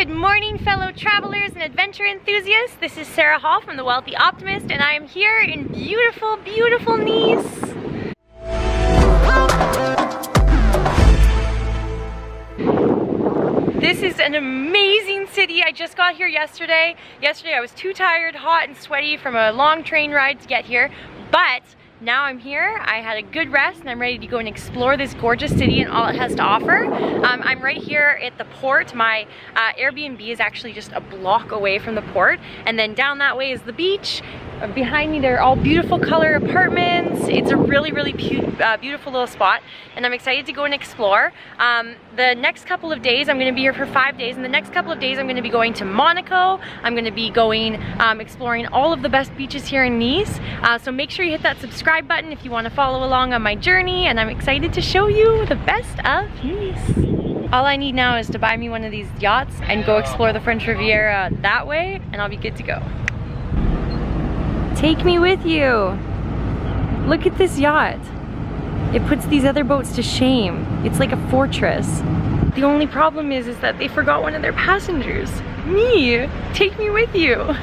Good morning, fellow travelers and adventure enthusiasts. This is Sarah Hall from The Wealthy Optimist, and I am here in beautiful, beautiful Nice. This is an amazing city. I just got here yesterday. Yesterday I was too tired, hot and sweaty from a long train ride to get here, but now I'm here. I had a good rest and I'm ready to go and explore this gorgeous city and all it has to offer. I'm right here at the port. My Airbnb is actually just a block away from the port, and then down that way is the beach. Behind me they're all beautiful color apartments. It's a really, really beautiful little spot, and I'm excited to go and explore. The next couple of days, I'm going to be here for 5 days, and the next couple of days I'm going to be going to Monaco. I'm going to be going exploring all of the best beaches here in Nice. So make sure you hit that subscribe button if you want to follow along on my journey, and I'm excited to show you the best of Nice. All I need now is to buy me one of these yachts and go explore the French Riviera that way, and I'll be good to go. Take me with you. Look at this yacht. It puts these other boats to shame. It's like a fortress. The only problem is that they forgot one of their passengers. Me. Take me with you.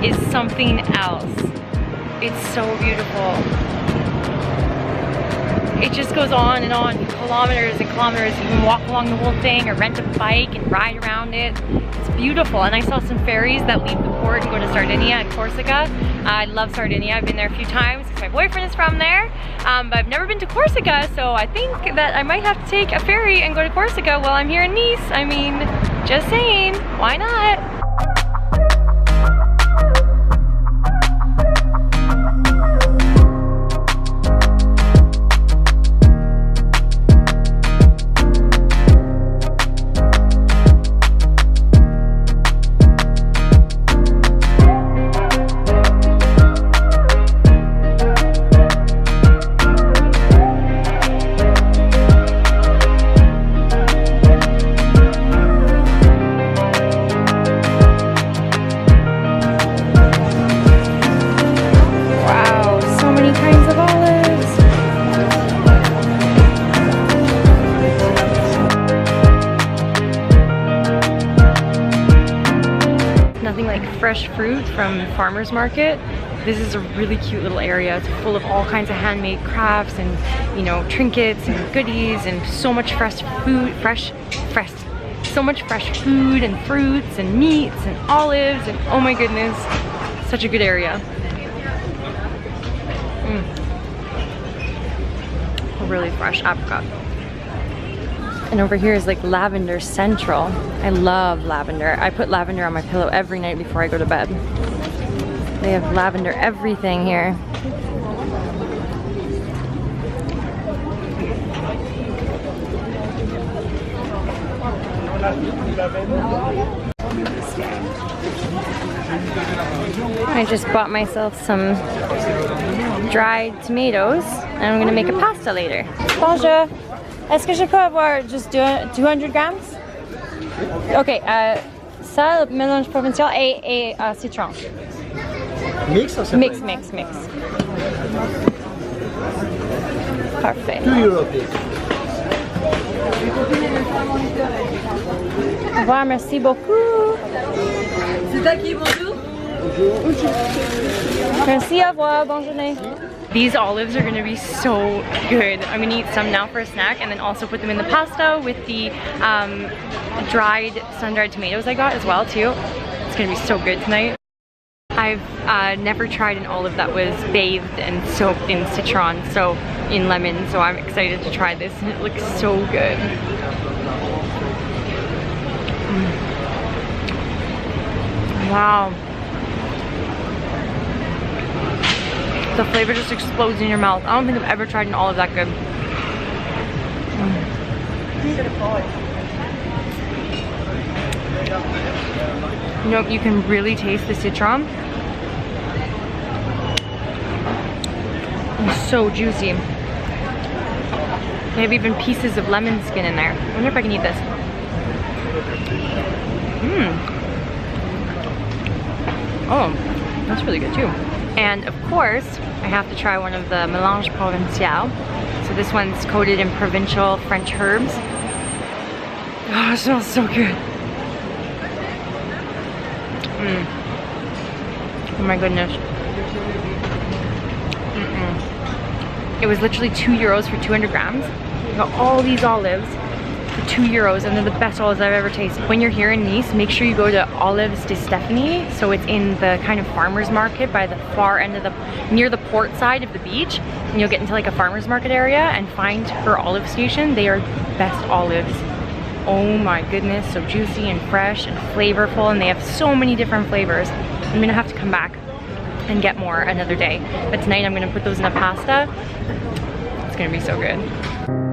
Is something else. It's so beautiful. It just goes on and on, kilometers and kilometers. You can walk along the whole thing or rent a bike and ride around it. It's beautiful. And I saw some ferries that leave the port and go to Sardinia and Corsica. I love Sardinia. I've been there a few times because my boyfriend is from there. But I've never been to Corsica, so I think that I might have to take a ferry and go to Corsica while I'm here in Nice. I mean, just saying, why not? Fresh fruit from the farmer's market. This is a really cute little area. It's full of all kinds of handmade crafts and, you know, trinkets and goodies and so much fresh food, so much fresh food and fruits and meats and olives, and oh my goodness, such a good area. Really fresh apricot. And over here is like Lavender Central. I love lavender. I put lavender on my pillow every night before I go to bed. They have lavender everything here. I just bought myself some dried tomatoes and I'm gonna make a pasta later. Bonjour. Est-ce que je peux avoir just 200 grams? Ok, ça, mélange provincial et citron. Mix or separate? Mix. Parfait. 2 euros, please. Au revoir, merci beaucoup. C'est à qui, bonjour? Merci, au revoir, bonne journée. These olives are gonna be so good. I'm gonna eat some now for a snack and then also put them in the pasta with the sun-dried tomatoes I got as well too. It's gonna be so good tonight. I've never tried an olive that was bathed and soaked in citron, so in lemon, so I'm excited to try this and it looks so good. Wow. The flavor just explodes in your mouth. I don't think I've ever tried an olive that good. You know, you can really taste the citron. It's so juicy. They have even pieces of lemon skin in there. I wonder if I can eat this. Oh, that's really good too. And of course, I have to try one of the mélange provincial. So this one's coated in provincial French herbs. Oh, it smells so good. Oh my goodness. It was literally €2 for 200 grams. I got all these olives for €2 and they're the best olives I've ever tasted. When you're here in Nice, make sure you go to Olives de Stephanie. So it's in the kind of farmer's market by the far end of near the port side of the beach. And you'll get into like a farmer's market area and find her olive station. They are the best olives. Oh my goodness, so juicy and fresh and flavorful, and they have so many different flavors. I'm gonna have to come back and get more another day. But tonight I'm gonna put those in a pasta. It's gonna be so good.